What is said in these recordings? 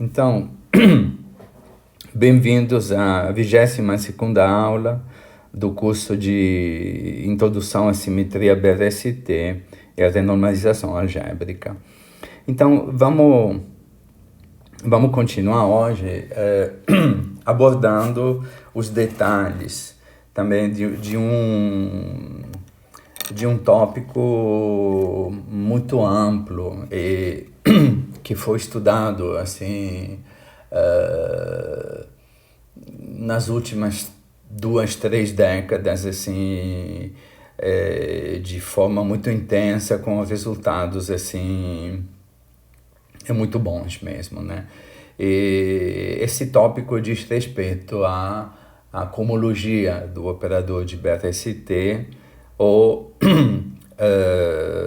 Então, bem-vindos à 22ª aula do curso de Introdução à Simetria BRST e à Renormalização Algébrica. Então, vamos continuar hoje abordando os detalhes também de um tópico muito amplo e que foi estudado assim nas últimas 2-3 décadas assim de forma muito intensa, com resultados assim muito bons mesmo, né? E esse tópico diz respeito à cohomologia do operador de BRST ou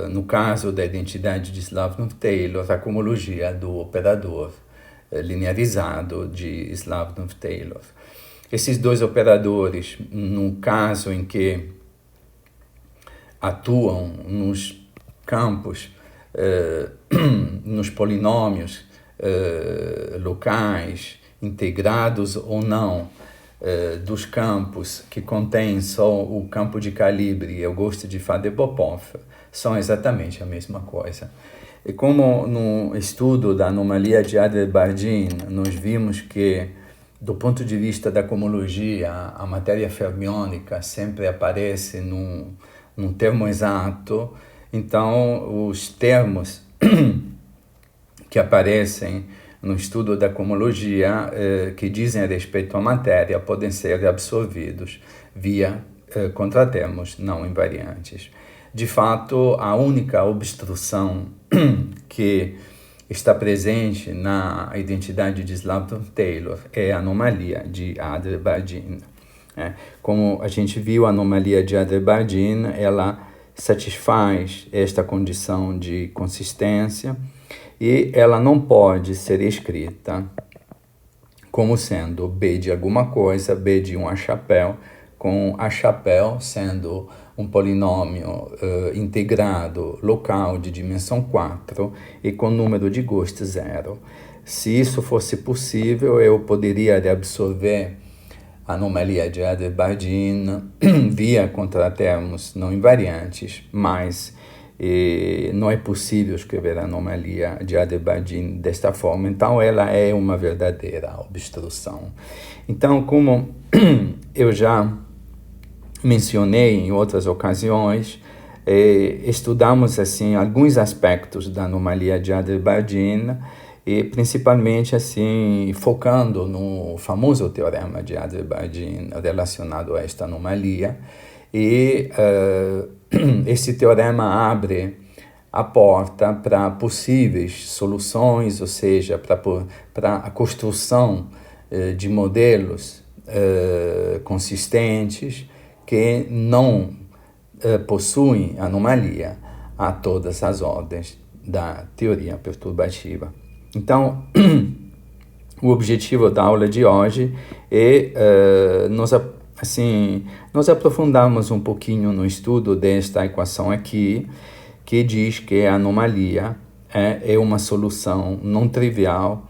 no caso da identidade de Slavnov-Taylor, a cohomologia do operador linearizado de Slavnov-Taylor. Esses dois operadores, no caso em que atuam nos campos, nos polinômios locais, integrados ou não, dos campos que contêm só o campo de calibre e o gosto de Faddeev-Popov, são exatamente a mesma coisa. E como no estudo da anomalia de Adler-Bardeen, nós vimos que, do ponto de vista da cohomologia, a matéria fermiônica sempre aparece num termo exato, então os termos que aparecem no estudo da cohomologia, que dizem respeito à matéria, podem ser absorvidos via contratermos não invariantes. De fato, a única obstrução que está presente na identidade de Slavnov-Taylor é a anomalia de Adler-Bardeen. Como a gente viu, a anomalia de Adler-Bardeen, ela satisfaz esta condição de consistência, e ela não pode ser escrita como sendo B de alguma coisa, B de um achapéu, com achapéu sendo um polinômio integrado local de dimensão 4 e com número de Ghost 0. Se isso fosse possível, eu poderia absorver a anomalia de Adler-Bardeen via contratermos não invariantes, mas não é possível escrever a anomalia de Adler-Bardeen desta forma, então ela é uma verdadeira obstrução. Então, como eu já mencionei em outras ocasiões, estudamos assim alguns aspectos da anomalia de Adler-Bardeen, e principalmente assim focando no famoso teorema de Adler-Bardeen relacionado a esta anomalia. E esse teorema abre a porta para possíveis soluções, ou seja, para a construção de modelos consistentes que não possuem anomalia a todas as ordens da teoria perturbativa. Então, o objetivo da aula de hoje é nós aprofundamos um pouquinho no estudo desta equação aqui, que diz que a anomalia é uma solução não trivial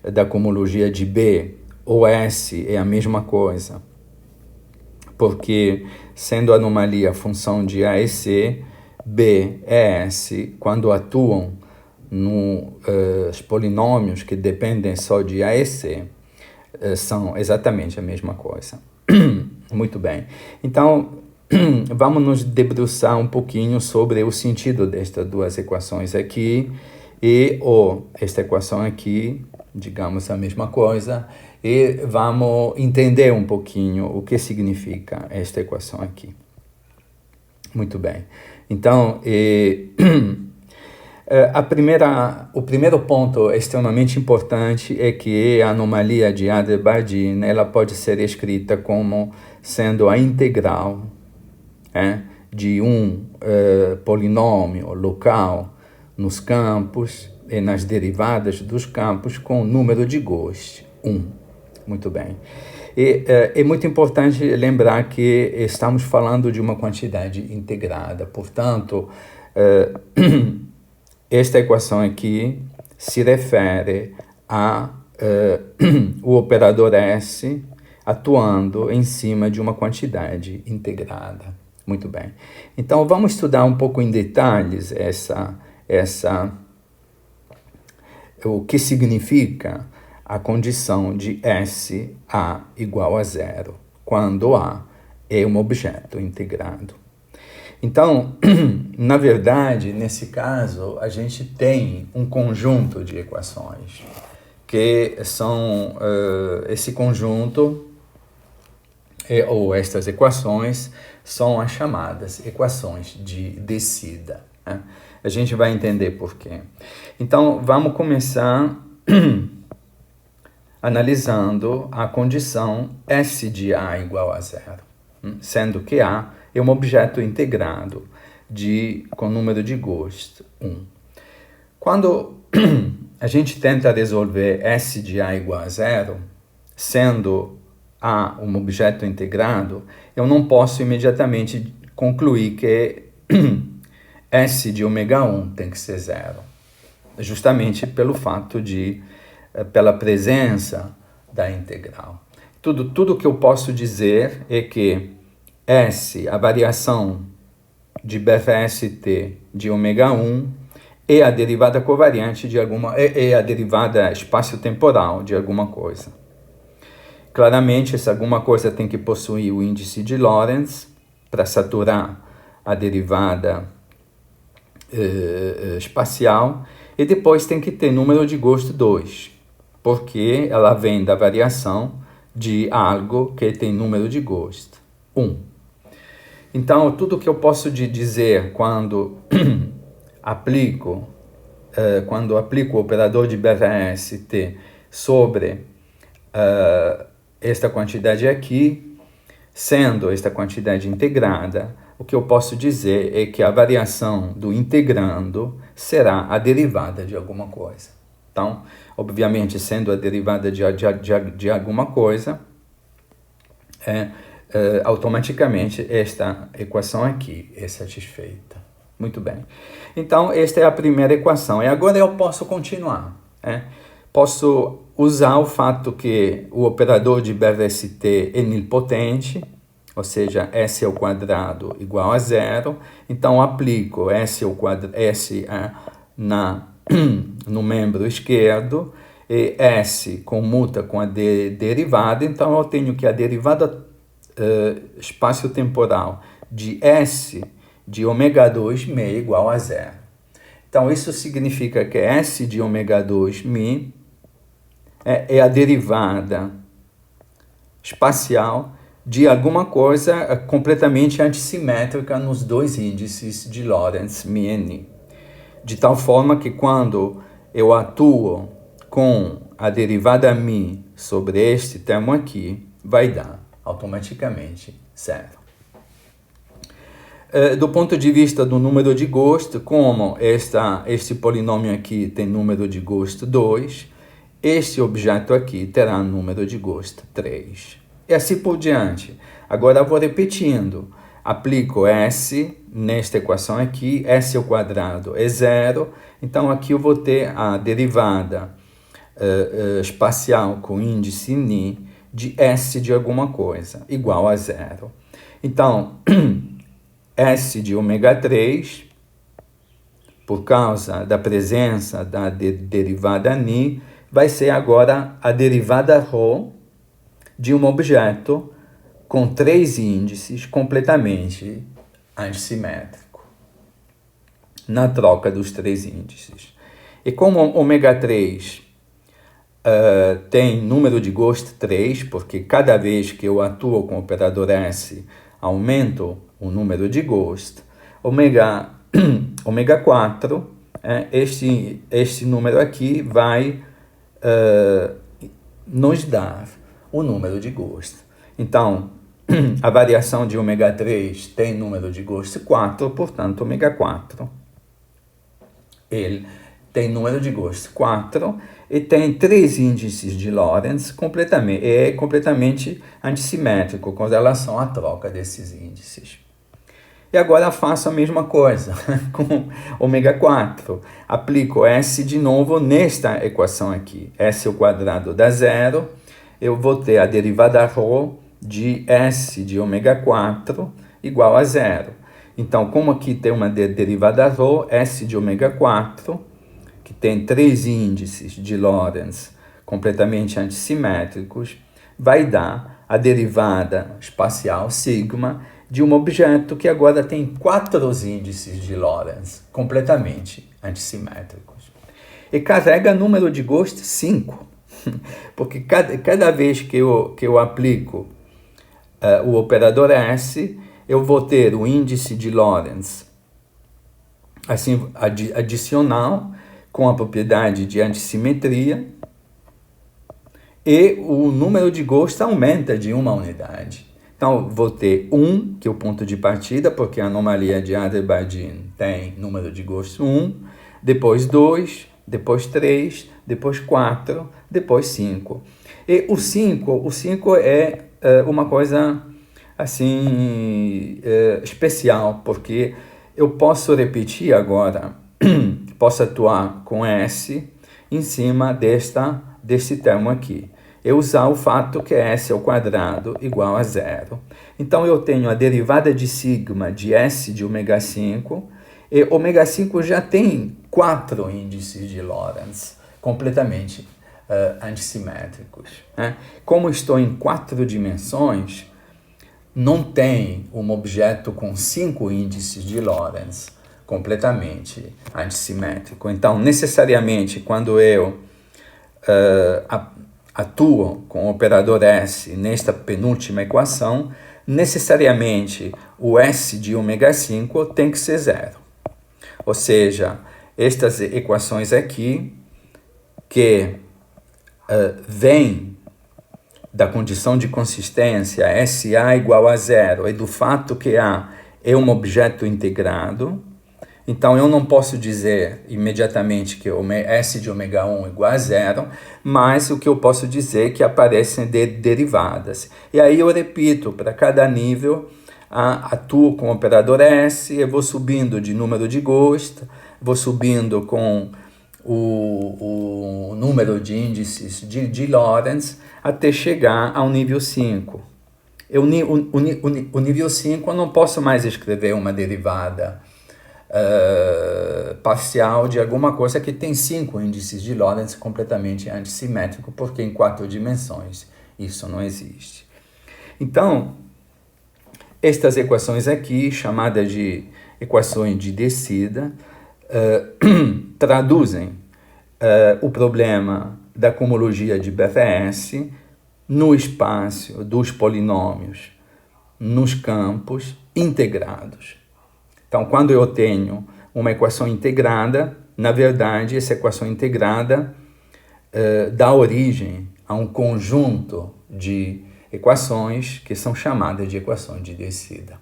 da cohomologia de B, ou S é a mesma coisa, porque sendo a anomalia função de A e C, B e S, quando atuam nos polinômios que dependem só de A e C, são exatamente a mesma coisa. Muito bem. Então, vamos nos debruçar um pouquinho sobre o sentido destas duas equações aqui e esta equação aqui, digamos a mesma coisa, e vamos entender um pouquinho o que significa esta equação aqui. Muito bem. Então, o primeiro ponto extremamente importante é que a anomalia de Adler-Bardeen ela pode ser escrita como sendo a integral de um polinômio local nos campos e nas derivadas dos campos com número de Ghost 1. Muito bem. E é muito importante lembrar que estamos falando de uma quantidade integrada, portanto, esta equação aqui se refere o operador S atuando em cima de uma quantidade integrada. Muito bem. Então, vamos estudar um pouco em detalhes o que significa a condição de S A igual a zero, quando A é um objeto integrado. Então, na verdade, nesse caso, a gente tem um conjunto de equações, que são esse conjunto, ou estas equações, são as chamadas equações de descida, né? A gente vai entender por quê. Então, vamos começar analisando a condição S de A igual a zero, sendo que A é um objeto integrado com número de Ghost 1. Quando a gente tenta resolver S de A igual a zero, sendo A um objeto integrado, eu não posso imediatamente concluir que S de ômega 1 tem que ser zero, justamente pelo fato pela presença da integral. Tudo que eu posso dizer é que S, a variação de BFST de ômega 1, é a derivada covariante é a derivada espaço-temporal de alguma coisa. Claramente, essa alguma coisa tem que possuir o índice de Lorentz para saturar a derivada espacial, e depois tem que ter número de Ghost 2, porque ela vem da variação de algo que tem número de Ghost 1. Então, tudo que eu posso dizer quando aplico o operador de BFST sobre esta quantidade aqui, sendo esta quantidade integrada, o que eu posso dizer é que a variação do integrando será a derivada de alguma coisa. Então, obviamente, sendo a derivada de alguma coisa, automaticamente esta equação aqui é satisfeita. Muito bem. Então, esta é a primeira equação. E agora eu posso continuar. Posso usar o fato que o operador de BFST é nilpotente, ou seja, S ao quadrado igual a zero. Então, aplico S no membro esquerdo, e S comuta com a derivada. Então, eu tenho que a derivada espaço-temporal de S de ômega 2 μ é igual a zero. Então, isso significa que S de ômega 2 μ é a derivada espacial de alguma coisa completamente antissimétrica nos dois índices de Lorentz μ e N. De tal forma que quando eu atuo com a derivada μ sobre este termo aqui, vai dar automaticamente zero. Do ponto de vista do número de Ghost, como este polinômio aqui tem número de Ghost 2, este objeto aqui terá número de Ghost 3. E assim por diante. Agora eu vou repetindo. Aplico S nesta equação aqui, S ao quadrado é zero. Então aqui eu vou ter a derivada espacial com índice Ni de S de alguma coisa, igual a zero. Então, S de ômega 3, por causa da presença da derivada Ni, vai ser agora a derivada ρ de um objeto com 3 índices completamente antissimétrico, na troca dos 3 índices. E como ômega 3 tem número de Ghost 3, porque cada vez que eu atuo com o operador S, aumento o número de Ghost, ômega 4, este número aqui vai nos dar o número de Ghost. Então, a variação de ômega 3 tem número de Ghost 4, portanto, ômega 4. Ele tem número de Ghost 4 e tem 3 índices de Lorentz completamente antissimétrico com relação à troca desses índices. E agora faço a mesma coisa com ômega 4. Aplico S de novo nesta equação aqui. S ao quadrado dá zero. Eu vou ter a derivada ρ de S de ômega 4 igual a zero. Então, como aqui tem uma derivada ρ, S de ômega 4, que tem 3 índices de Lorentz completamente antissimétricos, vai dar a derivada espacial sigma de um objeto que agora tem 4 índices de Lorentz completamente antissimétricos. E carrega número de Ghost 5, porque cada vez que eu aplico o operador S, eu vou ter o índice de Lorentz assim, adicional com a propriedade de antissimetria, e o número de Ghost aumenta de uma unidade. Então, vou ter 1, que é o ponto de partida, porque a anomalia de Adler-Bardeen tem número de Ghost 1, depois 2, depois 3, depois 4, depois 5. E o 5 é uma coisa assim especial, porque eu posso repetir agora, posso atuar com S em cima desse termo aqui. Eu usar o fato que S ao quadrado igual a zero. Então, eu tenho a derivada de sigma de S de ômega 5, e ômega 5 já tem 4 índices de Lorentz completamente antissimétricos. Né? Como estou em 4 dimensões, não tem um objeto com 5 índices de Lorentz completamente antissimétrico. Então, necessariamente, quando eu atuo com o operador S nesta penúltima equação, necessariamente o S de ômega 5 tem que ser zero. Ou seja, estas equações aqui, que vêm da condição de consistência SA igual a zero e do fato que A é um objeto integrado, então eu não posso dizer imediatamente que S de ômega 1 igual a zero, mas o que eu posso dizer é que aparecem derivadas. E aí eu repito, para cada nível, atuo com o operador S, eu vou subindo de número de Ghost, vou subindo com o número de índices de Lorentz, até chegar ao nível 5. O nível 5 eu não posso mais escrever uma derivada parcial de alguma coisa que tem 5 índices de Lorentz completamente antissimétrico, porque em 4 dimensões isso não existe. Então, estas equações aqui, chamadas de equações de descida, traduzem o problema da cohomologia de BFS no espaço dos polinômios, nos campos integrados. Então, quando eu tenho uma equação integrada, na verdade, essa equação integrada dá origem a um conjunto de equações que são chamadas de equações de descida.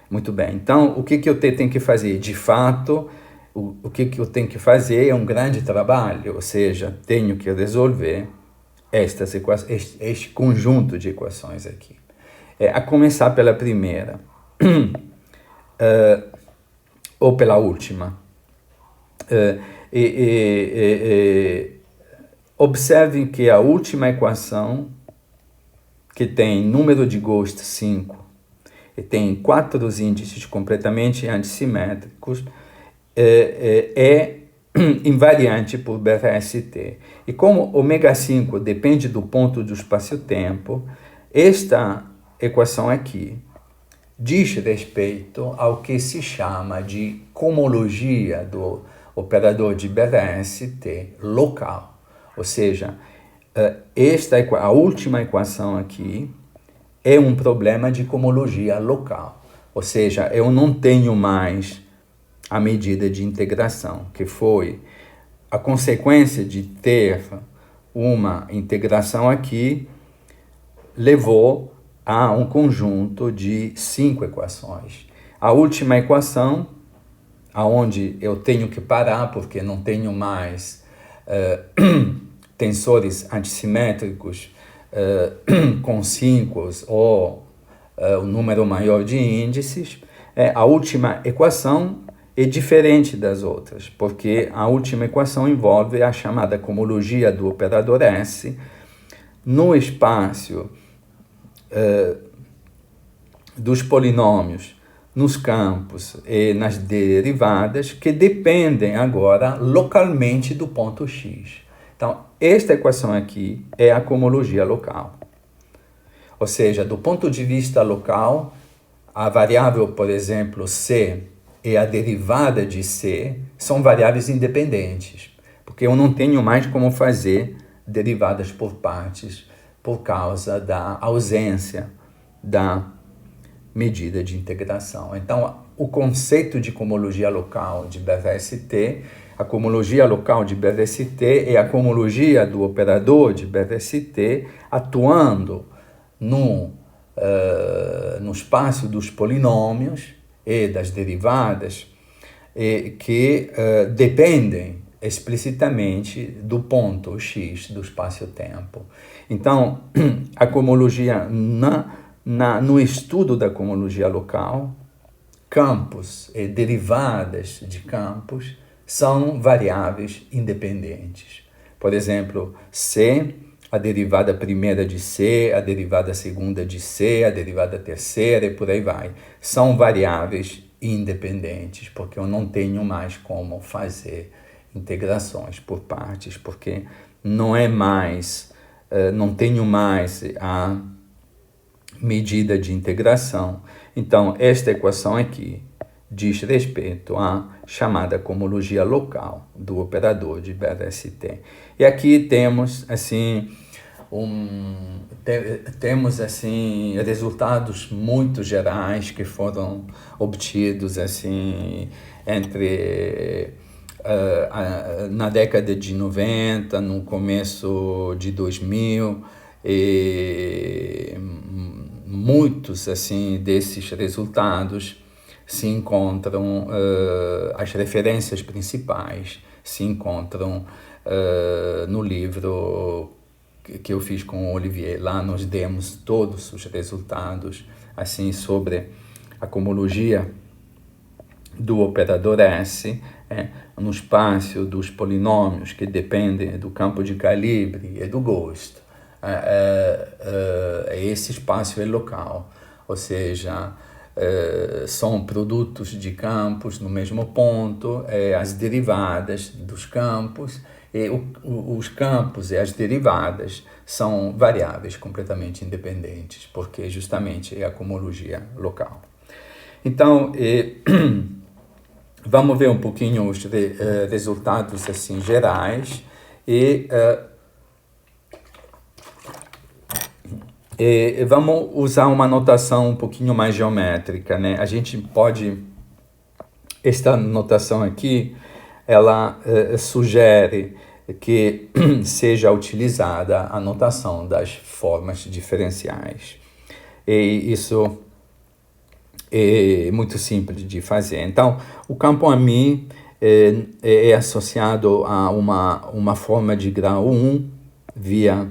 Muito bem, então, o que eu tenho que fazer? De fato, o que eu tenho que fazer é um grande trabalho, ou seja, tenho que resolver este conjunto de equações aqui. A começar pela primeira. Ou pela última. Observem que a última equação, que tem número de Ghost 5 e tem 4 índices completamente antissimétricos, é invariante por BFST. E como ômega 5 depende do ponto do espaço-tempo, esta equação aqui diz respeito ao que se chama de cohomologia do operador de BFST local. Ou seja, a última equação aqui é um problema de cohomologia local. Ou seja, eu não tenho mais a medida de integração, que foi a consequência de ter uma integração aqui, levou a um conjunto de 5 equações. A última equação, aonde eu tenho que parar, porque não tenho mais tensores antissimétricos com 5 ou o número maior de índices, A última equação é diferente das outras, porque a última equação envolve a chamada cohomologia do operador S no espaço dos polinômios, nos campos e nas derivadas, que dependem agora localmente do ponto x. Então, esta equação aqui é a cohomologia local. Ou seja, do ponto de vista local, a variável, por exemplo, c e a derivada de c são variáveis independentes, porque eu não tenho mais como fazer derivadas por partes por causa da ausência da medida de integração. Então, o conceito de cohomologia local de BVST, a cohomologia local de BVST é a cohomologia do operador de BVST atuando no espaço dos polinômios e das derivadas que dependem explicitamente do ponto x do espaço-tempo. Então, a cohomologia no estudo da cohomologia local, campos e derivadas de campos são variáveis independentes. Por exemplo, C, a derivada primeira de C, a derivada segunda de C, a derivada terceira e por aí vai. São variáveis independentes, porque eu não tenho mais como fazer integrações por partes, porque não tenho mais a medida de integração. Então, esta equação aqui diz respeito à chamada cohomologia local do operador de BVST. E aqui temos, assim, resultados muito gerais que foram obtidos, assim, na década de 90, no começo de 2000, e muitos, assim, desses resultados se encontram, as referências principais se encontram no livro que eu fiz com o Olivier. Lá nós demos todos os resultados, assim, sobre a cohomologia do operador S no espaço dos polinômios que dependem do campo de calibre e do gosto. Esse espaço é local, ou seja, são produtos de campos no mesmo ponto, as derivadas dos campos, e os campos e as derivadas são variáveis completamente independentes, porque justamente é a cohomologia local. Então, vamos ver um pouquinho os resultados, assim, gerais, e vamos usar uma notação um pouquinho mais geométrica, né? A gente pode, esta notação aqui, ela sugere que seja utilizada a notação das formas diferenciais. E isso é muito simples de fazer. Então, o campo AMI é associado a uma forma de grau 1 via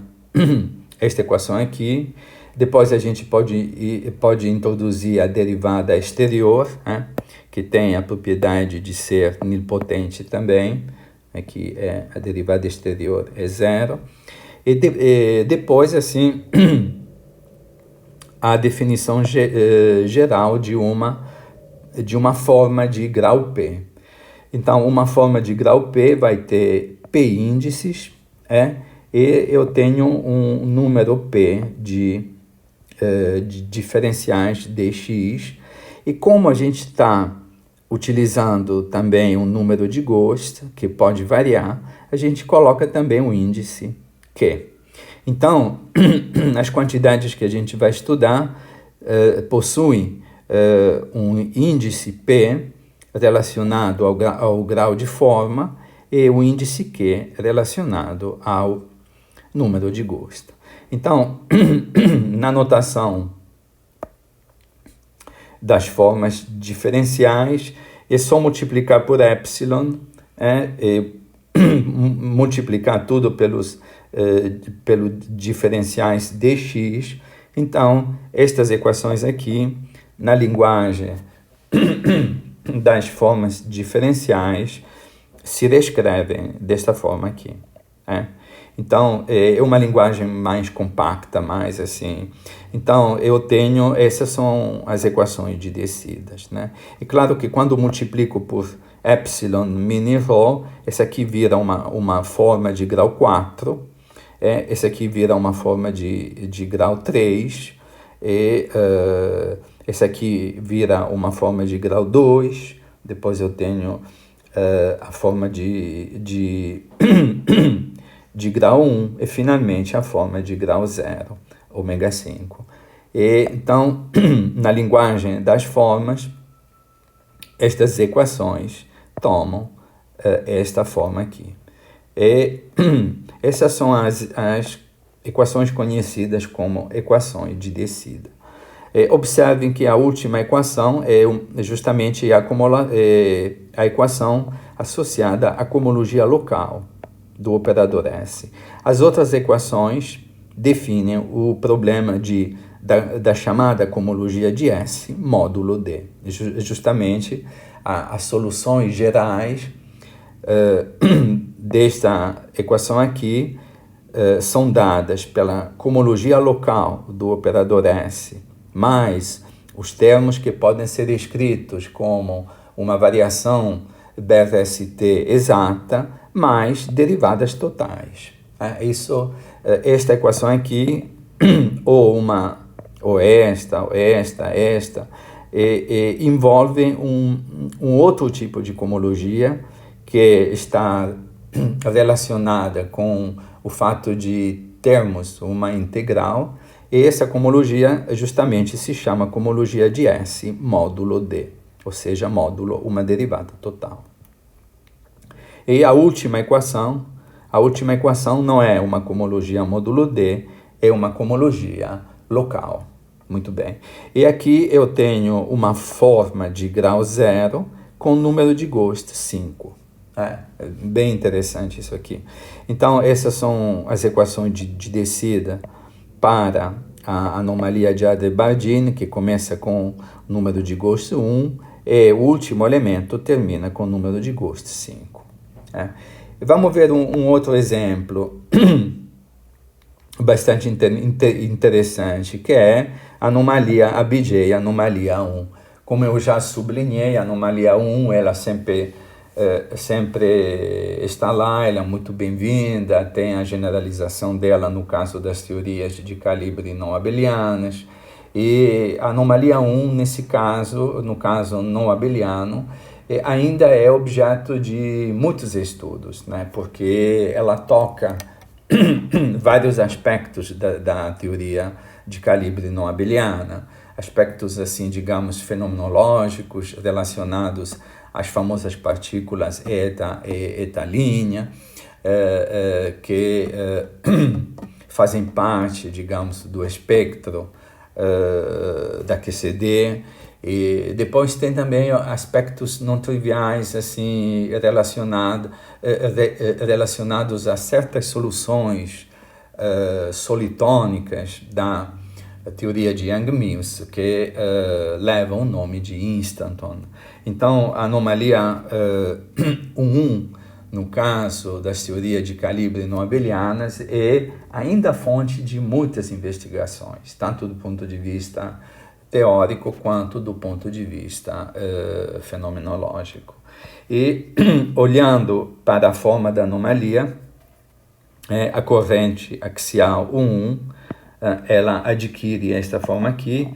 esta equação aqui. Depois a gente pode introduzir a derivada exterior, né, que tem a propriedade de ser nilpotente também. Aqui a derivada exterior é zero. E depois, assim, a definição geral de uma forma de grau P. Então, uma forma de grau P vai ter P índices, e eu tenho um número P de diferenciais dx, e como a gente está utilizando também um número de Ghost, que pode variar, a gente coloca também um índice Q. Então, as quantidades que a gente vai estudar possuem um índice P relacionado ao grau de forma e o índice Q relacionado ao número de Ghost. Então, na notação das formas diferenciais, é só multiplicar por epsilon, e multiplicar tudo pelos diferenciais dx. Então, estas equações aqui, na linguagem das formas diferenciais se descrevem desta forma aqui. Então, é uma linguagem mais compacta, mais assim. Então, essas são as equações de descidas, né? E claro que quando multiplico por epsilon mini rho, esse aqui vira uma forma de grau 4, esse aqui vira uma forma de grau 3, e esse aqui vira uma forma de grau 2, depois eu tenho a forma de grau 1 e finalmente a forma de grau 0, ômega 5. E, então, na linguagem das formas, estas equações tomam esta forma aqui. E essas são as equações conhecidas como equações de descida. Observem que a última equação é justamente a equação associada à cohomologia local do operador S. As outras equações definem o problema da chamada cohomologia de S módulo D. Justamente as soluções gerais desta equação aqui são dadas pela cohomologia local do operador S, mais os termos que podem ser escritos como uma variação BRST exata, mais derivadas totais. Esta equação aqui, ou esta, envolve um outro tipo de cohomologia que está relacionada com o fato de termos uma integral, e essa cohomologia justamente se chama cohomologia de S módulo D, ou seja, módulo uma derivada total. E a última equação não é uma cohomologia módulo D, é uma cohomologia local. Muito bem. E aqui eu tenho uma forma de grau 0 com número de Ghost 5. Bem interessante isso aqui. Então, essas são as equações de descida para a anomalia de Adler-Bardeen, que começa com número de Ghost 1 e o último elemento termina com número de Ghost 5. Vamos ver um outro exemplo bastante interessante, que é a anomalia ABJ, anomalia 1. Como eu já sublinhei, a anomalia 1, ela sempre está lá, ela é muito bem-vinda, tem a generalização dela no caso das teorias de calibre não abelianas, e a anomalia 1, no caso não abeliano, ainda é objeto de muitos estudos, né? Porque ela toca vários aspectos da teoria de calibre não abeliana, aspectos, assim, digamos, fenomenológicos relacionados às famosas partículas eta e eta linha, que fazem parte, digamos, do espectro da QCD. E depois tem também aspectos não triviais, assim, relacionados a certas soluções solitônicas da teoria de Young-Mills, que levam o nome de Instanton. Então, a anomalia 1, no caso das teorias de calibre não abelianas, é ainda fonte de muitas investigações, tanto do ponto de vista teórico quanto do ponto de vista fenomenológico. E, olhando para a forma da anomalia, a corrente axial 1, ela adquire esta forma aqui.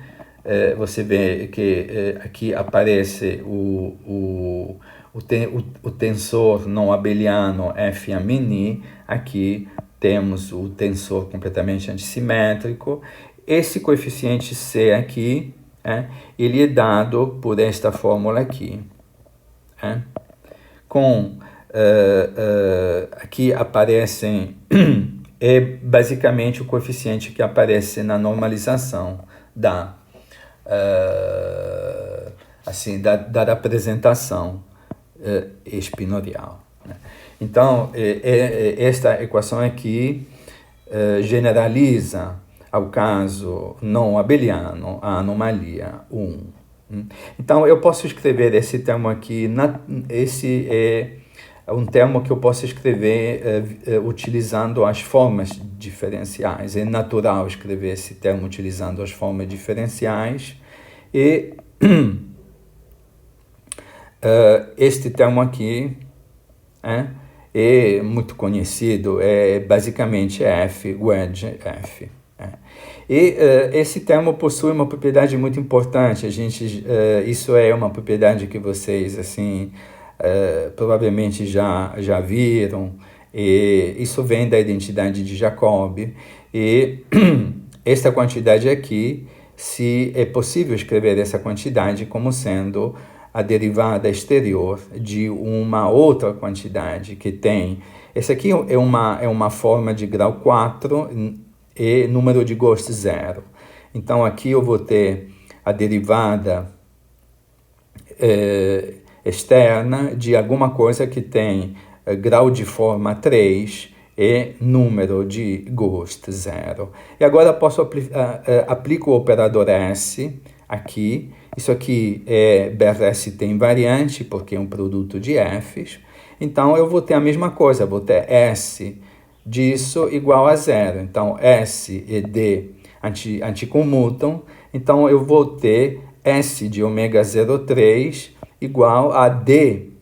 Você vê que aqui aparece o tensor não abeliano F_i, aqui temos o tensor completamente antissimétrico. Esse coeficiente C aqui, ele é dado por esta fórmula aqui. Aqui aparecem, é basicamente o coeficiente que aparece na normalização da representação espinorial. Né? Então, esta equação aqui generaliza ao caso não abeliano, a anomalia 1. Então, eu posso escrever esse termo aqui, esse é um termo que eu posso escrever utilizando as formas diferenciais. É natural escrever esse termo utilizando as formas diferenciais. E este termo aqui é muito conhecido, é basicamente F, wedge F. E esse termo possui uma propriedade muito importante. Isso é uma propriedade que vocês assim provavelmente já viram. E isso vem da identidade de Jacob. E esta quantidade aqui, se é possível escrever essa quantidade como sendo a derivada exterior de uma outra quantidade que tem. Essa aqui é uma forma de grau 4 e número de Ghost 0. Então aqui eu vou ter a derivada externa de alguma coisa que tem grau de forma 3 e número de Ghost 0. E agora posso aplico o operador S aqui. Isso aqui é BRST invariante, porque é um produto de F's. Então, eu vou ter a mesma coisa, vou ter S disso igual a 0. Então, S e D anticomutam. Então, eu vou ter S de ômega 03 igual a D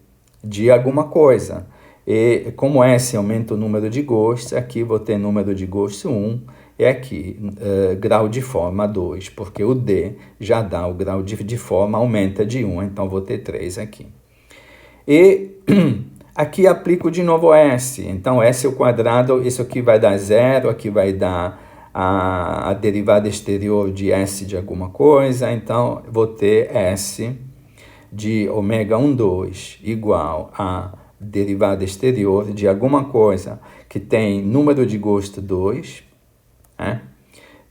de alguma coisa. E como S aumenta o número de ghosts, aqui vou ter número de ghosts 1 e aqui grau de forma 2, porque o D já dá o grau de forma, aumenta de 1, então vou ter 3 aqui. E aqui aplico de novo S, então S ao quadrado, isso aqui vai dar 0, aqui vai dar a derivada exterior de S de alguma coisa, então vou ter S de ômega 2 igual a derivada exterior de alguma coisa que tem número de gosto 2,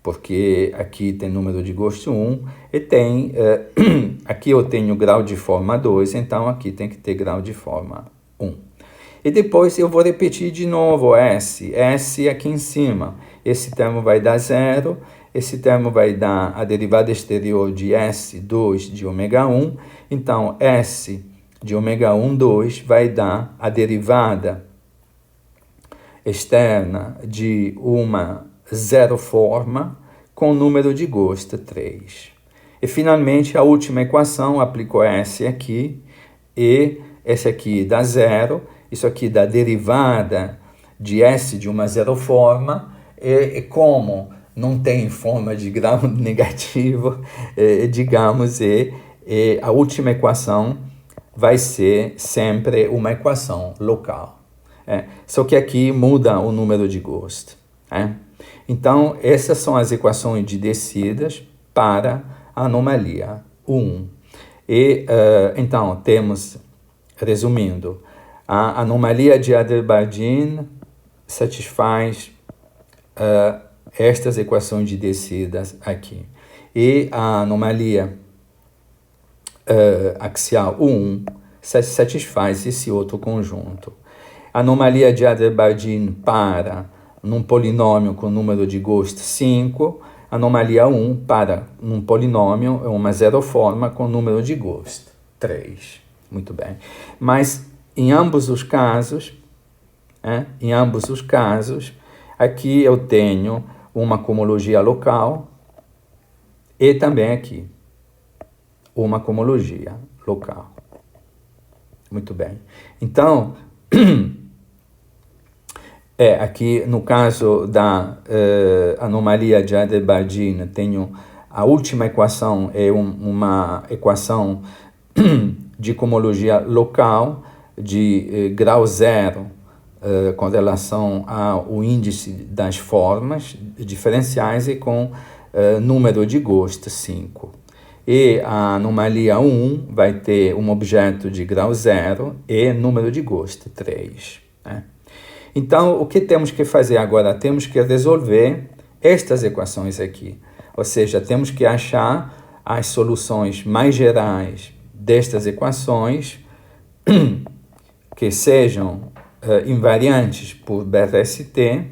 porque aqui tem número de gosto 1, e tem, aqui eu tenho grau de forma 2, então aqui tem que ter grau de forma 1. E depois eu vou repetir de novo S aqui em cima. Esse termo vai dar 0, esse termo vai dar a derivada exterior de S2 de ômega 1, então S de ômega 2 vai dar a derivada externa de uma zero forma com número de gosto 3. E finalmente a última equação, aplico S aqui, e esse aqui dá 0, isso aqui dá derivada de S de uma zero forma, e como não tem forma de grau negativo, digamos, e a última equação vai ser sempre uma equação local. Só que aqui muda o número de gosto. Então, essas são as equações de descidas para a anomalia 1. E, então, temos, resumindo, a anomalia de Adler-Bardeen satisfaz estas equações de descidas aqui. E a anomalia axial 1 satisfaz esse outro conjunto. A anomalia de Adler-Bardeen para num polinômio com número de gosto 5, anomalia 1 para num polinômio, uma zero forma com número de gosto 3. Muito bem. Mas em ambos os casos, aqui eu tenho uma cohomologia local e também aqui uma cohomologia local. Muito bem. Então, aqui no caso da anomalia de Adler-Bardeen, tenho a última equação, é uma equação de cohomologia local de grau 0 com relação ao índice das formas diferenciais e com número de gosto 5. E a anomalia 1 vai ter um objeto de grau 0 e número de gosto 3. Então, o que temos que fazer agora? Temos que resolver estas equações aqui. Ou seja, temos que achar as soluções mais gerais destas equações que sejam invariantes por BRST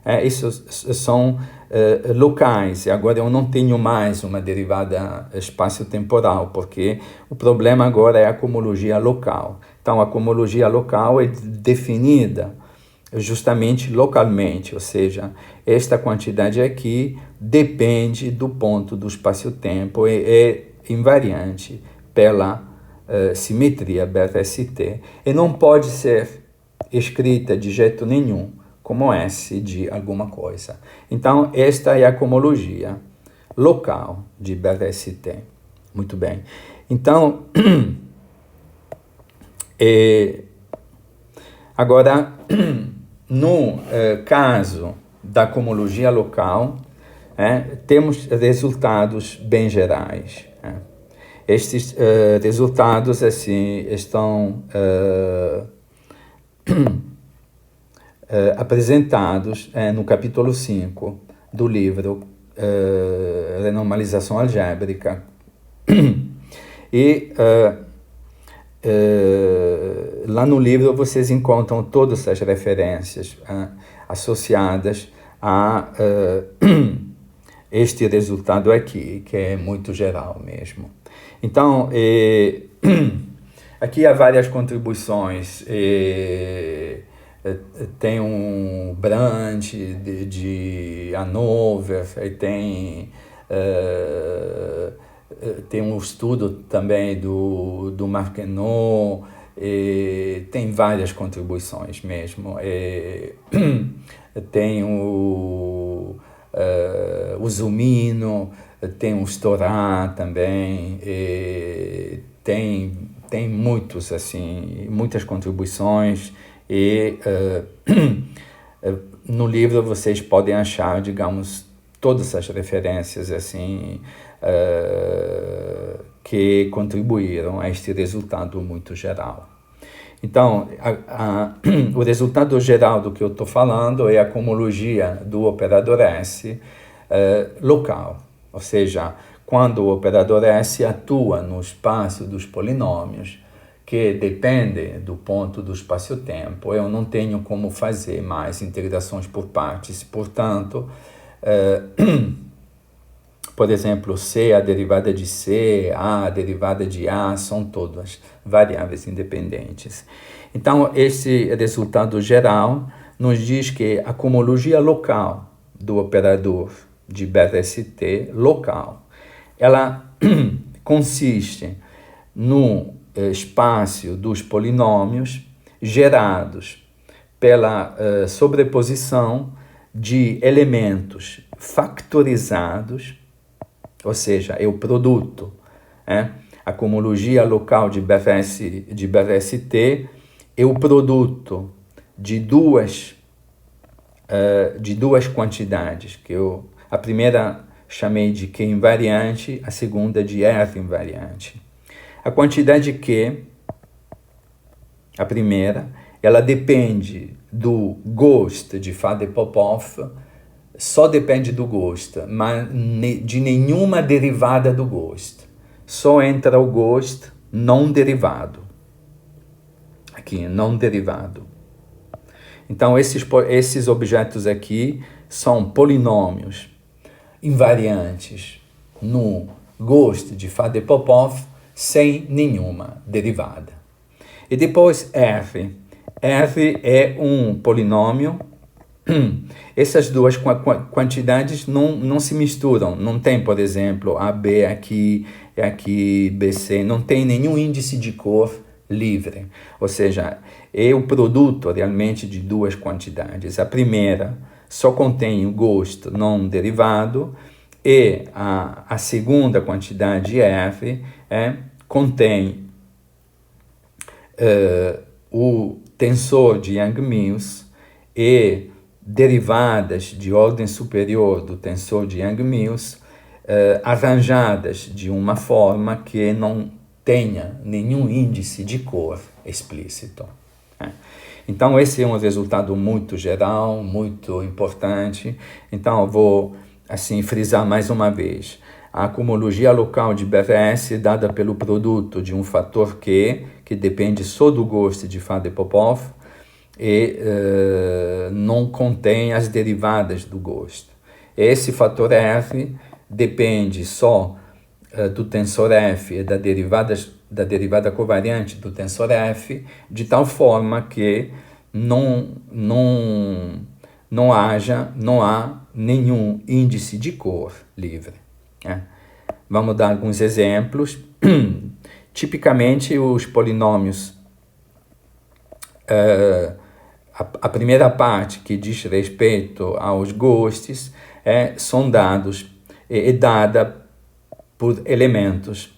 Esses são locais. E agora eu não tenho mais uma derivada espaço-temporal, porque o problema agora é a cohomologia local. Então, a cohomologia local é definida justamente localmente, ou seja, esta quantidade aqui depende do ponto do espaço-tempo e é invariante pela simetria BRST e não pode ser escrita de jeito nenhum como S de alguma coisa. Então, esta é a cohomologia local de BRST. Muito bem. Então, agora, no caso da cohomologia local, temos resultados bem gerais. Estes resultados assim, estão apresentados no capítulo 5 do livro Renormalização Algébrica. E lá no livro vocês encontram todas as referências associadas a este resultado aqui, que é muito geral mesmo. Então, aqui há várias contribuições. Tem um Brandt de Hannover, tem um estudo também do Marquenot, tem várias contribuições mesmo. Tem o Zumino, tem o Storá também, tem muitos, assim, muitas contribuições e no livro vocês podem achar, digamos, todas as referências assim que contribuíram a este resultado muito geral. Então, o resultado geral do que eu estou falando é a cohomologia do operador S local, ou seja, quando o operador S atua no espaço dos polinômios, que depende do ponto do espaço-tempo, eu não tenho como fazer mais integrações por partes, portanto, por exemplo, C, a derivada de C, A, a derivada de A, são todas variáveis independentes. Então, esse resultado geral nos diz que a cohomologia local do operador de BRST local, ela consiste no espaço dos polinômios gerados pela sobreposição de elementos factorizados, ou seja, é o produto, a cohomologia local de BRST é o produto de duas quantidades, que a primeira chamei de Q invariante, a segunda de R invariante. A quantidade Q, a primeira, ela depende do Ghost de Faddeev-Popov, só depende do Ghost, mas de nenhuma derivada do Ghost. Só entra o Ghost não derivado. Aqui, não derivado. Então, esses objetos aqui são polinômios invariantes no Ghost de Faddeev-Popov sem nenhuma derivada. E depois R. R é um polinômio. Essas duas quantidades não se misturam. Não tem, por exemplo, AB aqui, BC. Não tem nenhum índice de cor livre. Ou seja, é o produto realmente de duas quantidades. A primeira só contém o Ghost não derivado e a segunda quantidade F contém o tensor de Yang-Mills e derivadas de ordem superior do tensor de Yang-Mills arranjadas de uma forma que não tenha nenhum índice de cor explícito. Então, esse é um resultado muito geral, muito importante. Então, eu vou assim frisar mais uma vez. A cohomologia local de BRS é dada pelo produto de um fator Q, que depende só do Ghost de Faddeev-Popov, e não contém as derivadas do gosto. Esse fator F depende só do tensor F e da derivada covariante do tensor F, de tal forma que não há nenhum índice de cor livre. Né? Vamos dar alguns exemplos. Tipicamente, os polinômios, a primeira parte que diz respeito aos gostos são dados e dada por elementos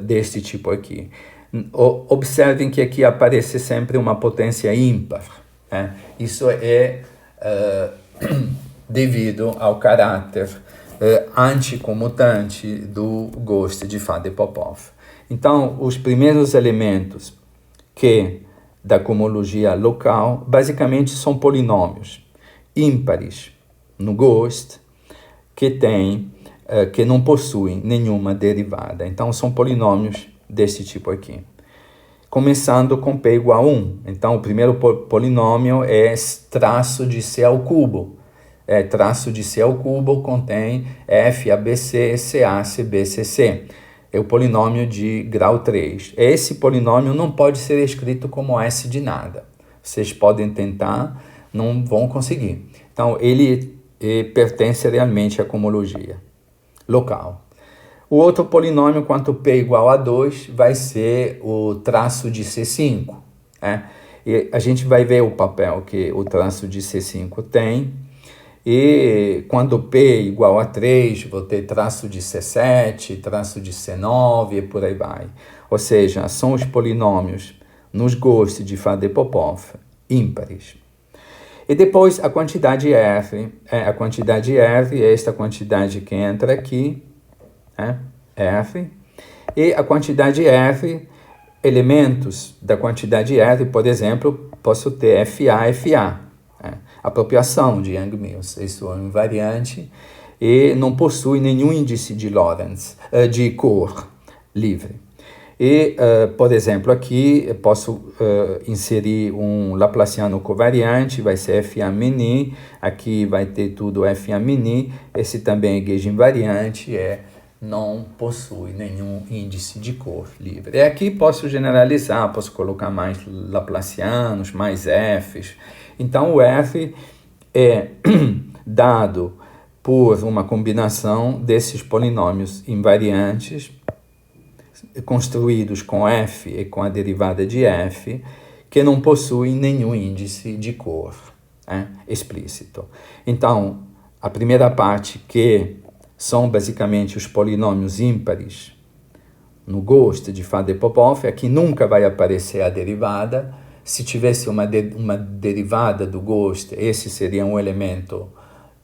deste tipo aqui. Observem que aqui aparece sempre uma potência ímpar. Isso é devido ao caráter anticomutante do gosto de Faddeev-Popov. Então, os primeiros elementos da cohomologia local basicamente são polinômios ímpares no gosto que não possuem nenhuma derivada. Então, são polinômios desse tipo aqui. Começando com P igual a 1. Então, o primeiro polinômio é traço de C ao cubo. Traço de C ao cubo contém F, ABC, CA, CB, CC. É o polinômio de grau 3. Esse polinômio não pode ser escrito como S de nada. Vocês podem tentar, não vão conseguir. Então, ele pertence realmente à cohomologia local. O outro polinômio, quanto P igual a 2, vai ser o traço de C5. E a gente vai ver o papel que o traço de C5 tem. E quando P igual a 3, vou ter traço de C7, traço de C9 e por aí vai. Ou seja, são os polinômios nos gostos de Faddeev-Popov ímpares. E depois a quantidade R. A quantidade R é esta quantidade que entra aqui, R. E a quantidade R, elementos da quantidade R, por exemplo, posso ter FA, FA. Apropriação de Yang-Mills, isso é um invariante e não possui nenhum índice de Lorentz, de cor livre. E, por exemplo, aqui posso inserir um Laplaciano covariante, vai ser FA mini, aqui vai ter tudo FA mini, esse também é gauge invariante, não possui nenhum índice de cor livre. E aqui posso generalizar, posso colocar mais Laplacianos, mais Fs. Então, o F é dado por uma combinação desses polinômios invariantes construídos com F e com a derivada de F, que não possuem nenhum índice de cor explícito. Então, a primeira parte, que são basicamente os polinômios ímpares no gosto de Faddeev-Popov, aqui nunca vai aparecer a derivada. Se tivesse uma derivada do gosto, esse seria um elemento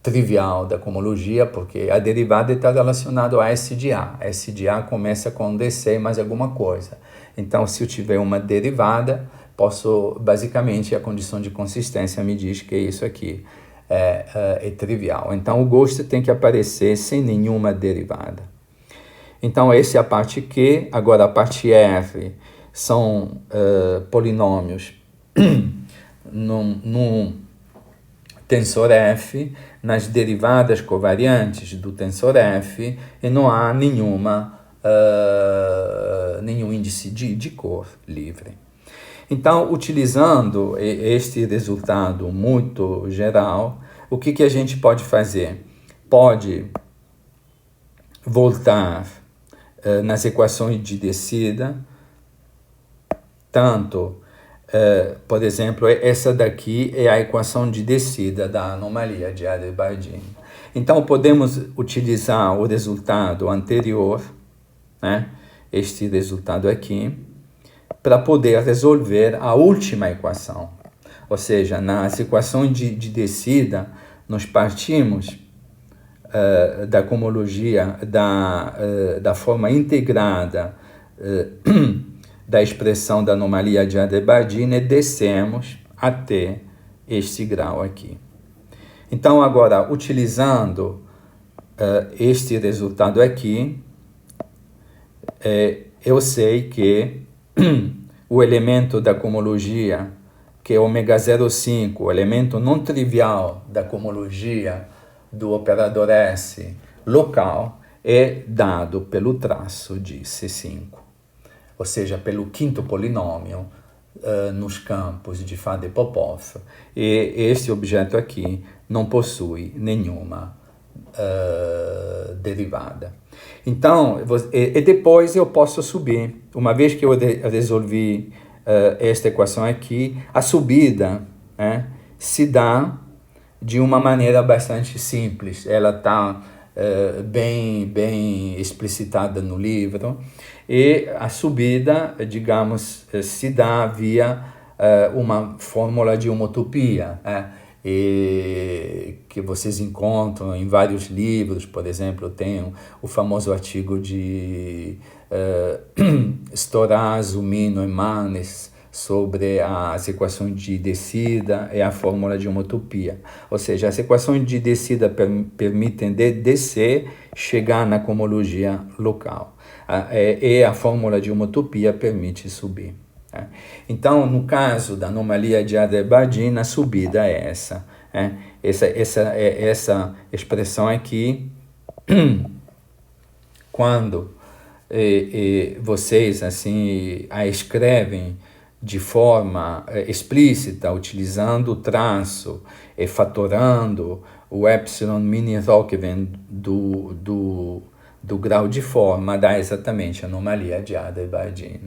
trivial da cohomologia, porque a derivada está relacionada a S de A. S de A começa com DC mais alguma coisa. Então, se eu tiver uma derivada, basicamente, a condição de consistência me diz que isso aqui é trivial. Então, o gosto tem que aparecer sem nenhuma derivada. Então, essa é a parte Q. Agora, a parte R são polinômios no tensor F, nas derivadas covariantes do tensor F, e não há nenhum índice de cor livre. Então, utilizando este resultado muito geral, o que a gente pode fazer? Pode voltar nas equações de descida, tanto, por exemplo, essa daqui é a equação de descida da anomalia de Adler-Bardeen. Então, podemos utilizar o resultado anterior, este resultado aqui, para poder resolver a última equação. Ou seja, nas equações de descida, nós partimos da cohomologia, da forma integrada da expressão da anomalia de Adler-Bardeen e descemos até este grau aqui. Então, agora, utilizando este resultado aqui, eu sei que o elemento da cohomologia que é ômega 0,5, o elemento não trivial da cohomologia do operador S local, é dado pelo traço de C5, ou seja, pelo quinto polinômio nos campos de Faddeev-Popov, e este objeto aqui não possui nenhuma derivada. Então, e depois eu posso subir. Uma vez que eu resolvi esta equação aqui, a subida se dá de uma maneira bastante simples. Ela está bem explicitada no livro, e a subida, digamos, se dá via uma fórmula de homotopia, e que vocês encontram em vários livros. Por exemplo, tem o famoso artigo de Storace, Mino e Manes sobre as equações de descida e a fórmula de homotopia. Ou seja, as equações de descida permitem descer, chegar na cohomologia local, e a fórmula de homotopia permite subir. Então, no caso da anomalia de Adair-Bardeen, a subida é essa. Essa expressão aqui, quando vocês assim a escrevem de forma explícita, utilizando o traço e fatorando o epsilon mini-Rockven do grau de forma, dá exatamente a anomalia de Adair-Bardeen.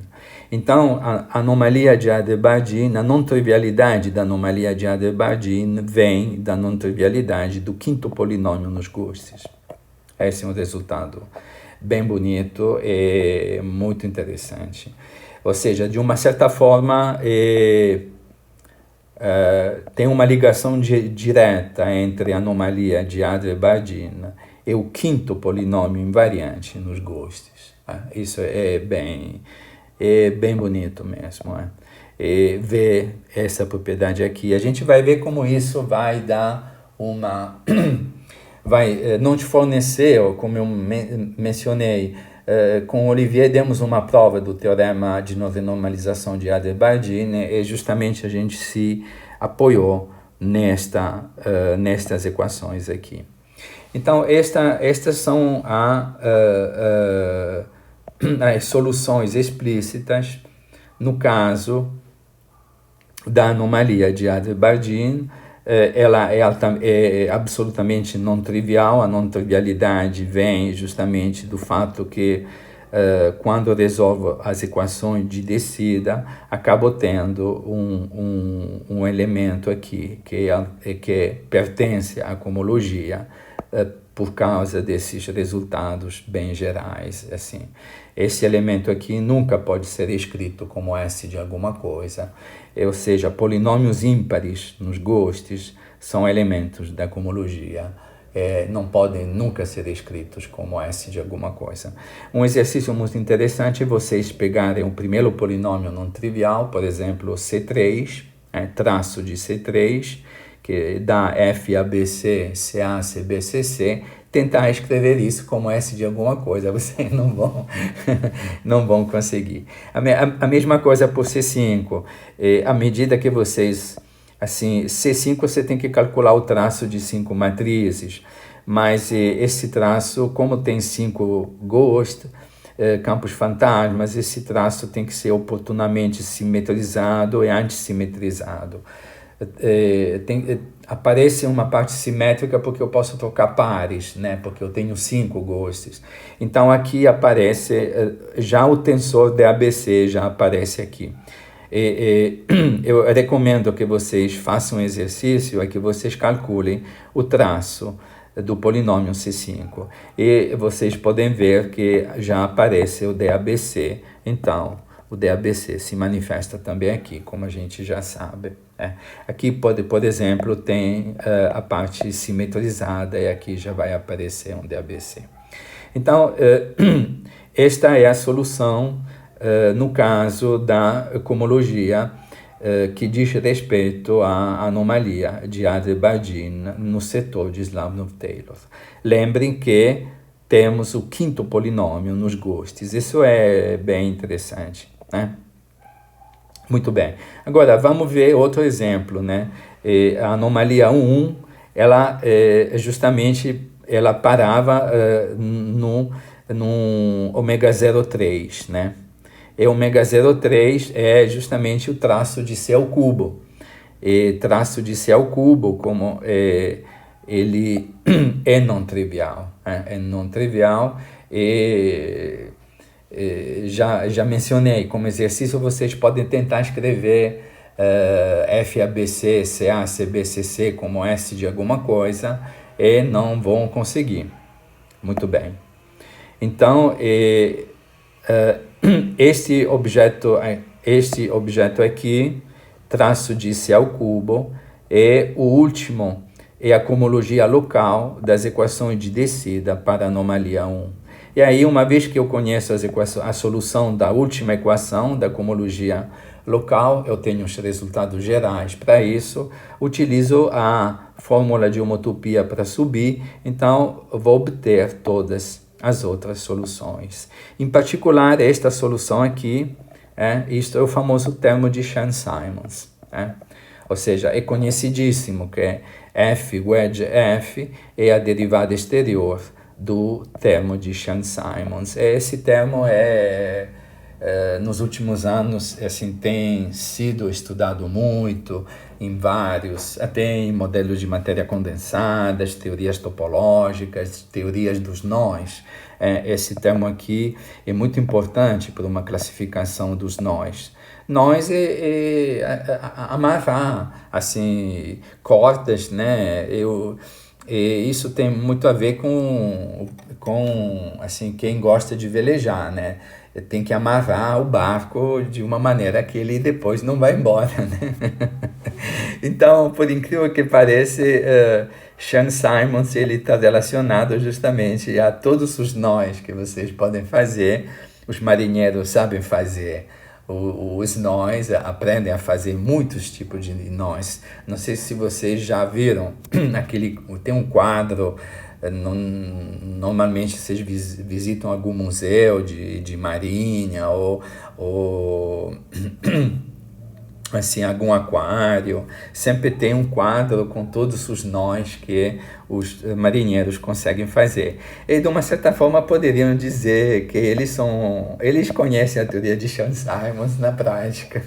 Então, a anomalia de Adair-Bardeen, a não-trivialidade da anomalia de Adair-Bardeen vem da não-trivialidade do quinto polinômio nos Gusses. Esse é um resultado bem bonito e muito interessante. Ou seja, de uma certa forma, tem uma ligação direta entre a anomalia de Adair-Bardeen e o quinto polinômio invariante nos Gusses. Isso é bem bonito mesmo. E ver essa propriedade aqui, a gente vai ver como isso vai dar uma... vai não te fornecer, como eu mencionei, com o Olivier demos uma prova do teorema de normalização de Adair-Bardeen, e justamente a gente se apoiou nestas equações aqui. Então, estas são as soluções explícitas no caso da anomalia de Adair-Bardeen. Ela é absolutamente não trivial. A não trivialidade vem justamente do fato que quando eu resolvo as equações de descida, acabo tendo um elemento aqui que pertence à cohomologia, por causa desses resultados bem gerais. Assim, esse elemento aqui nunca pode ser escrito como S de alguma coisa, ou seja, polinômios ímpares nos Gusses são elementos da cohomologia, não podem nunca ser escritos como S de alguma coisa. Um exercício muito interessante é vocês pegarem o primeiro polinômio não trivial, por exemplo, C3, traço de C3, que dá F, ABC, CA, CB, CC, tentar escrever isso como S de alguma coisa, vocês não vão conseguir. A mesma coisa por C5, à medida que vocês, assim, C5 você tem que calcular o traço de 5 matrizes, mas esse traço, como tem 5 Ghost, campos fantasmas, esse traço tem que ser oportunamente simetrizado e antissimetrizado. Aparece uma parte simétrica porque eu posso trocar pares, porque eu tenho 5 Ghosts. Então aqui aparece, já o tensor de ABC já aparece aqui. Eu recomendo que vocês façam um exercício, que vocês calculem o traço do polinômio C5. E vocês podem ver que já aparece o DABC. Então, o DABC se manifesta também aqui, como a gente já sabe. Aqui, por exemplo, tem a parte simetrizada, e aqui já vai aparecer um DABC. Então, esta é a solução no caso da cohomologia que diz respeito à anomalia de Adair-Bardeen no setor de Slavnov-Taylor. Lembrem que temos o quinto polinômio nos Ghosts. Isso é bem interessante, Muito bem. Agora, vamos ver outro exemplo, né? A anomalia 1, ela justamente ela parava no ômega 0,3, né? E ômega 0,3 é justamente o traço de C ao cubo. E traço de C ao cubo, como ele é não trivial, é não trivial e já mencionei, como exercício vocês podem tentar escrever FABC, CA, CB, CC como S de alguma coisa e não vão conseguir. Muito bem. Então, este objeto aqui, traço de C ao cubo, é o último, é a cohomologia local das equações de descida para a anomalia 1. E aí, uma vez que eu conheço a solução da última equação da cohomologia local, eu tenho os resultados gerais para isso, utilizo a fórmula de homotopia para subir, então vou obter todas as outras soluções. Em particular, esta solução aqui, isto é o famoso termo de Chern-Simons. Ou seja, é conhecidíssimo que f wedge f é a derivada exterior do termo de Chern-Simons. Esse termo nos últimos anos assim, tem sido estudado muito em vários, até em modelos de matéria condensada, teorias topológicas, teorias dos nós. Esse termo aqui é muito importante para uma classificação dos nós. Nós amarrar assim, cordas, né? E isso tem muito a ver com assim, quem gosta de velejar, né? Tem que amarrar o barco de uma maneira que ele depois não vai embora, né? Então, por incrível que pareça, Chern-Simons ele está relacionado justamente a todos os nós que vocês podem fazer. Os marinheiros sabem fazer os nós, aprendem a fazer muitos tipos de nós. Não sei se vocês já viram, tem um quadro, normalmente vocês visitam algum museu de marinha ou assim, algum aquário, sempre tem um quadro com todos os nós que os marinheiros conseguem fazer. E de uma certa forma poderiam dizer que eles conhecem a teoria de Chern-Simons na prática.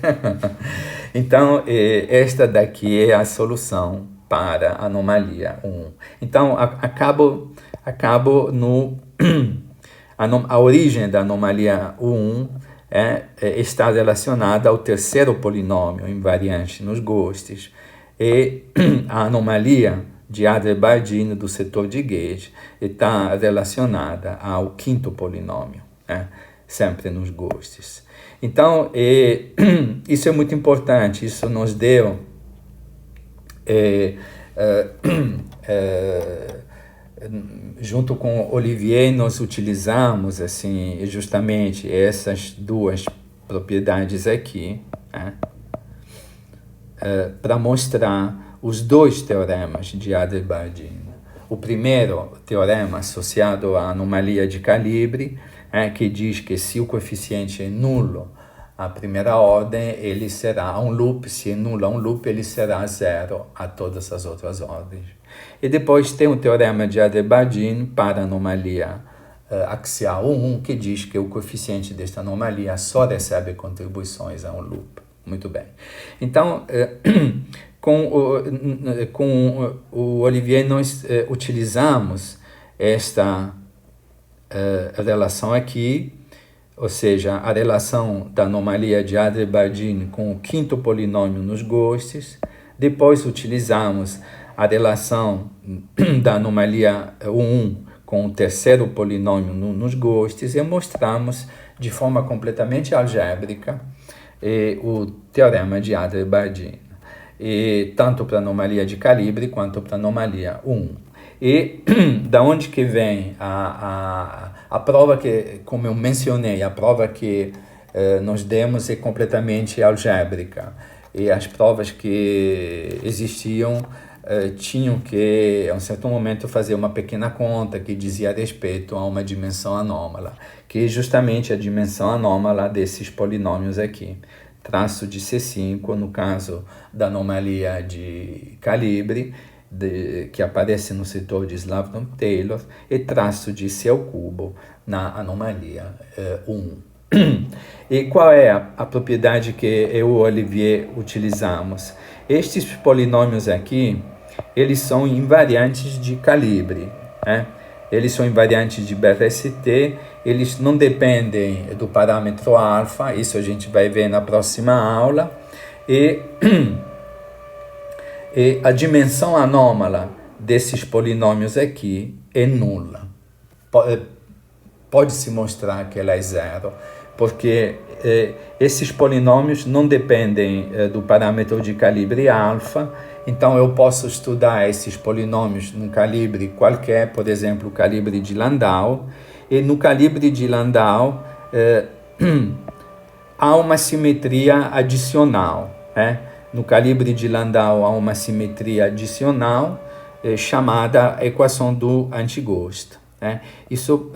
Então, esta daqui é a solução para a anomalia 1. Então, acabo a origem da anomalia 1 está relacionada ao terceiro polinômio invariante nos Ghosts e a anomalia de Adler-Bardeen do setor de gauge está relacionada ao quinto polinômio, sempre nos Ghosts. Então, isso é muito importante, isso nos deu junto com Olivier, nós utilizamos assim, justamente essas duas propriedades aqui para mostrar os dois teoremas de Adler-Bardeen. O primeiro teorema associado à anomalia de calibre, que diz que se o coeficiente é nulo a primeira ordem, ele será um loop, se é nulo a um loop, ele será zero a todas as outras ordens. E depois tem o teorema de Adler-Bardeen para a anomalia axial 1, que diz que o coeficiente desta anomalia só recebe contribuições a um loop. Muito bem. Então, com o Olivier, nós utilizamos esta relação aqui, ou seja, a relação da anomalia de Adler-Bardeen com o quinto polinômio nos Ghosts. Depois utilizamos a relação da anomalia 1 com o terceiro polinômio nos Ghosts e mostramos de forma completamente algébrica o teorema de Adler-Bardeen, tanto para a anomalia de calibre quanto para a anomalia 1. E da onde que vem a prova que, como eu mencionei, a prova que nós demos é completamente algébrica. E as provas que existiam tinham que, a um certo momento, fazer uma pequena conta que dizia respeito a uma dimensão anômala, que é justamente a dimensão anômala desses polinômios aqui. traço de C5, no caso da anomalia de calibre, que aparece no setor de Slavdom-Taylor, e traço de C ao cubo na anomalia 1. E qual é a propriedade que eu e o Olivier utilizamos? Estes polinômios aqui, eles são invariantes de calibre, né? Eles são invariantes de BRST, eles não dependem do parâmetro alfa, isso a gente vai ver na próxima aula, e a dimensão anômala desses polinômios aqui é nula. Pode-se mostrar que ela é zero, porque esses polinômios não dependem do parâmetro de calibre alfa, então eu posso estudar esses polinômios num calibre qualquer, por exemplo, o calibre de Landau, e no calibre de Landau há uma simetria adicional, né? No calibre de Landau há uma simetria adicional chamada equação do Anti-Ghost, né? Isso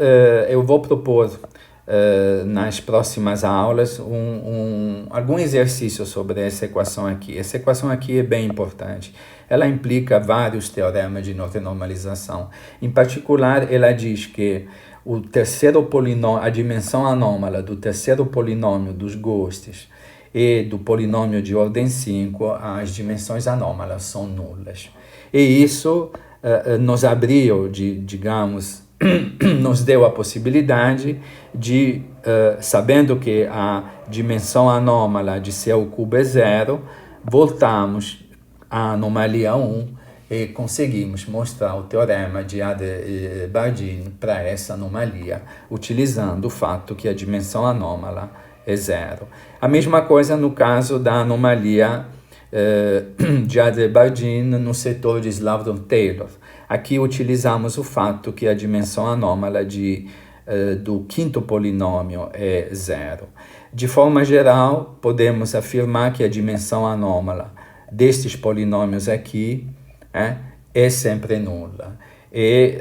eu vou propor nas próximas aulas algum exercício sobre essa equação aqui. Essa equação aqui é bem importante. Ela implica vários teoremas de normalização. Em particular, ela diz que o terceiro polinômio, a dimensão anômala do terceiro polinômio dos Ghosts e do polinômio de ordem 5, as dimensões anômalas são nulas. E isso nos abriu, digamos, nos deu a possibilidade de, sabendo que a dimensão anômala de C ao cubo é zero, voltamos à anomalia 1 e conseguimos mostrar o teorema de Adler-Bardeen para essa anomalia, utilizando o fato que a dimensão anômala é zero. A mesma coisa no caso da anomalia de Adler-Bardeen no setor de Slavdom-Taylor. Aqui utilizamos o fato que a dimensão anômala do quinto polinômio é zero. De forma geral, podemos afirmar que a dimensão anômala destes polinômios aqui é sempre nula. E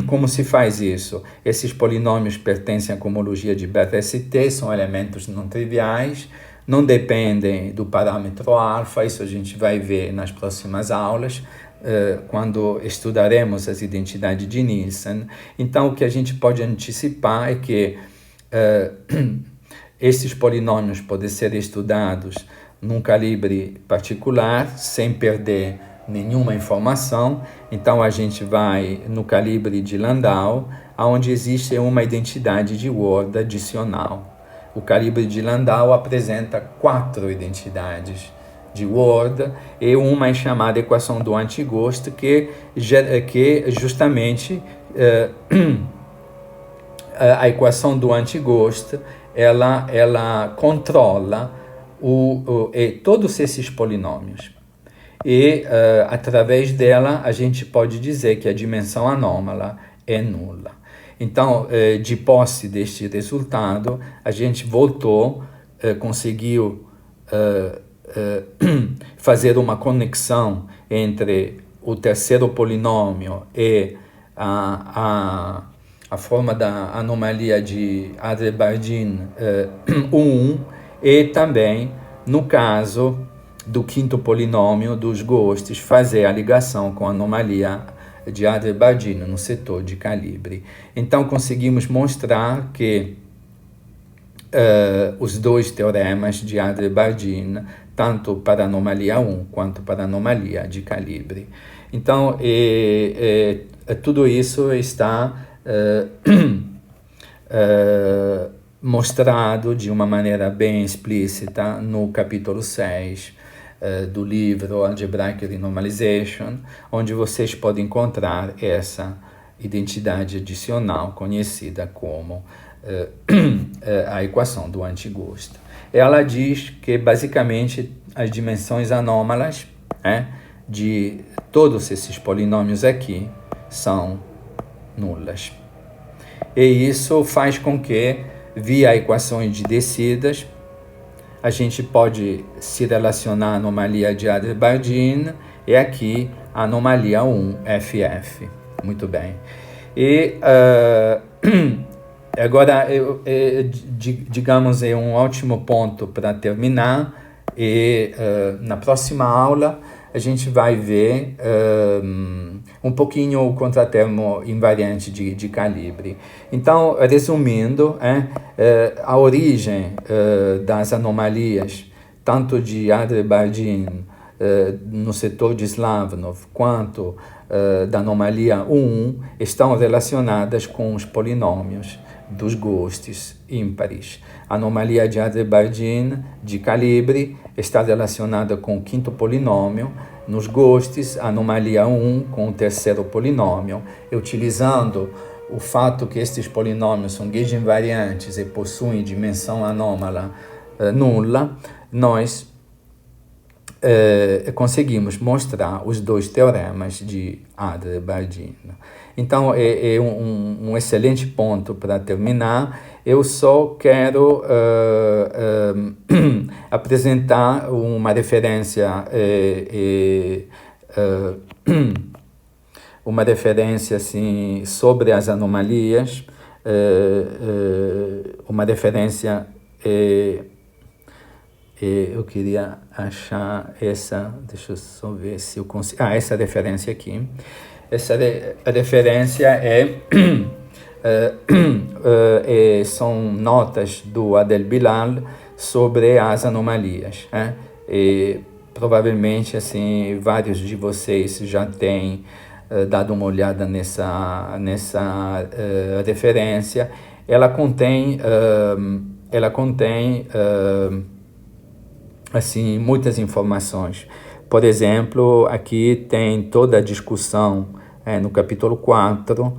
como se faz isso? Esses polinômios pertencem à cohomologia de BRST, são elementos não triviais, não dependem do parâmetro alfa, isso a gente vai ver nas próximas aulas, quando estudaremos as identidades de Nielsen. Então, o que a gente pode antecipar é que esses polinômios podem ser estudados num calibre particular, sem perder nenhuma informação. Então, a gente vai no calibre de Landau, onde existe uma identidade de Ward adicional. O calibre de Landau apresenta 4 identidades de Ward, e uma é chamada equação do Anti-Ghost, que justamente a equação do Anti-Ghost ela controla todos esses polinômios. E através dela a gente pode dizer que a dimensão anômala é nula. Então, de posse deste resultado, a gente voltou, conseguiu fazer uma conexão entre o terceiro polinômio e a forma da anomalia de Adler-Bardeen 1, e também, no caso do quinto polinômio dos Ghosts, fazer a ligação com a anomalia de Adler-Bardeen no setor de calibre. Então, conseguimos mostrar que os dois teoremas de Adler-Bardeen, tanto para a anomalia 1 quanto para a anomalia de calibre. Então, tudo isso está mostrado de uma maneira bem explícita no capítulo 6 do livro Algebraic Renormalization, onde vocês podem encontrar essa identidade adicional conhecida como a equação do Anti-Ghost. Ela diz que basicamente as dimensões anômalas de todos esses polinômios aqui são nulas. E isso faz com que, via equações de descidas, a gente pode se relacionar à anomalia de Adler-Bardeen e aqui a anomalia 1, FF. Muito bem. E agora, digamos, é um ótimo ponto para terminar. E na próxima aula a gente vai ver um pouquinho o contratermo invariante de calibre. Então, resumindo, a origem das anomalias, tanto de Adler-Bardin no setor de Slavnov, quanto da anomalia 1, estão relacionadas com os polinômios dos gostos ímpares. A anomalia de Adler-Bardin de calibre está relacionada com o quinto polinômio, nos gostos, a anomalia 1 com o terceiro polinômio, e utilizando o fato que estes polinômios são gauge invariantes e possuem dimensão anômala nula, nós conseguimos mostrar os dois teoremas de Adler-Bardin. Então, é um excelente ponto para terminar. Eu só quero apresentar uma referência, assim, sobre as anomalias, uma referência. Eu queria achar essa, deixa eu só ver se eu consigo. Essa referência aqui. Essa referência são notas do Adel Bilal sobre as anomalias. E provavelmente, assim, vários de vocês já têm dado uma olhada nessa referência. Ela contém assim, muitas informações. Por exemplo, aqui tem toda a discussão no capítulo 4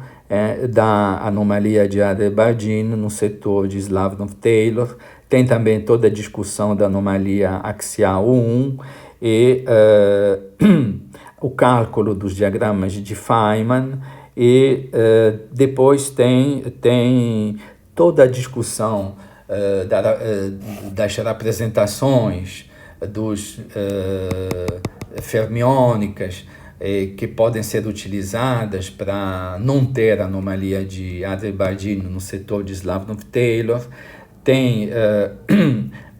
da anomalia de Adler-Bardin no setor de Slavnov-Taylor. Tem também toda a discussão da anomalia axial 1 e o cálculo dos diagramas de Feynman. E depois tem toda a discussão das representações dos fermiônicas que podem ser utilizadas para não ter anomalia de Adler-Bardin no setor de Slavnov-Taylor. Tem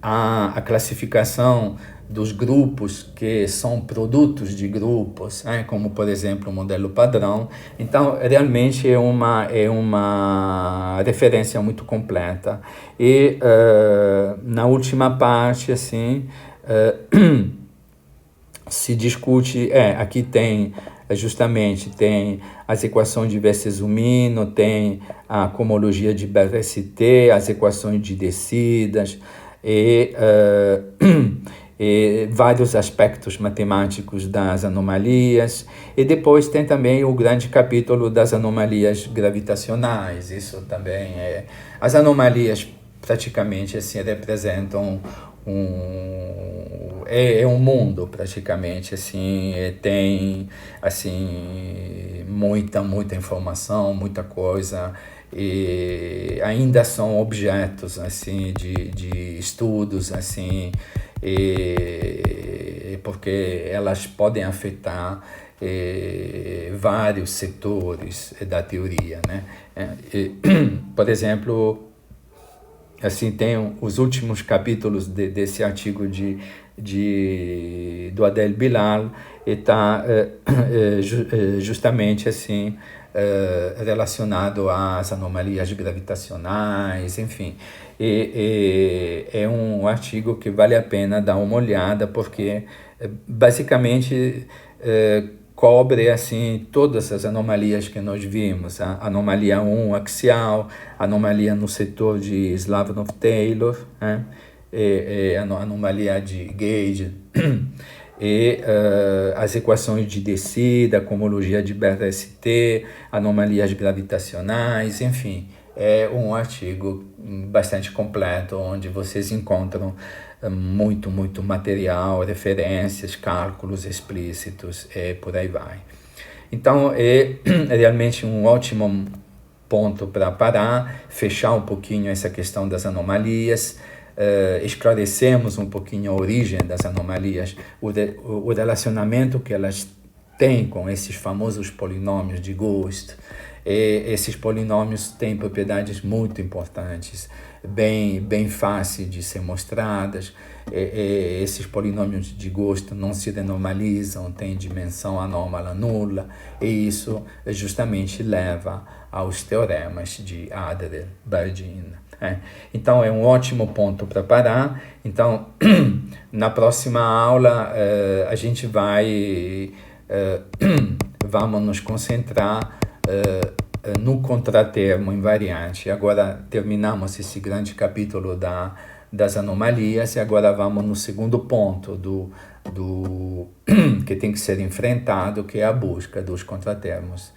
a classificação dos grupos que são produtos de grupos, como, por exemplo, o modelo padrão. Então, realmente é uma referência muito completa. E na última parte, assim, se discute, aqui tem tem as equações de Versesumino, tem a cohomologia de BRST, as equações de descidas e vários aspectos matemáticos das anomalias, e depois tem também o grande capítulo das anomalias gravitacionais. Isso também as anomalias praticamente assim representam um mundo praticamente assim, tem assim muita informação, muita coisa, e ainda são objetos assim de estudos assim, porque elas podem afetar vários setores da teoria, né? Por exemplo, assim, tem os últimos capítulos desse artigo do Adel Bilal, e está justamente assim relacionado às anomalias gravitacionais, enfim. É um artigo que vale a pena dar uma olhada, porque basicamente cobre assim todas as anomalias que nós vimos: a anomalia 1 axial, anomalia no setor de Slavnov-Taylor, a anomalia de Gauge, e as equações de descida, cohomologia de BRST, anomalias gravitacionais, enfim. É um artigo bastante completo, onde vocês encontram muito material, referências, cálculos explícitos e por aí vai. Então, é realmente um ótimo ponto para parar, fechar um pouquinho essa questão das anomalias, esclarecemos um pouquinho a origem das anomalias, o relacionamento que elas têm com esses famosos polinômios de Ghost, Esses polinômios têm propriedades muito importantes, bem fáceis de ser mostradas. Esses polinômios de gosto não se denormalizam, têm dimensão anômala nula, e isso justamente leva aos teoremas de Adler-Bardeen. Então é um ótimo ponto para parar. Então na próxima aula a gente vamos nos concentrar no contratermo invariante. Agora terminamos esse grande capítulo das anomalias e agora vamos no segundo ponto que tem que ser enfrentado, que é a busca dos contratermos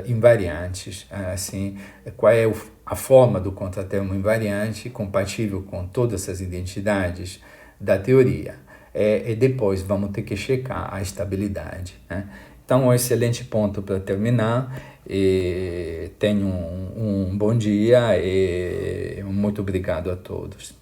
invariantes. Assim, qual é a forma do contratermo invariante compatível com todas as identidades da teoria. E depois vamos ter que checar a estabilidade. Então, um excelente ponto para terminar. Tenham um bom dia e muito obrigado a todos.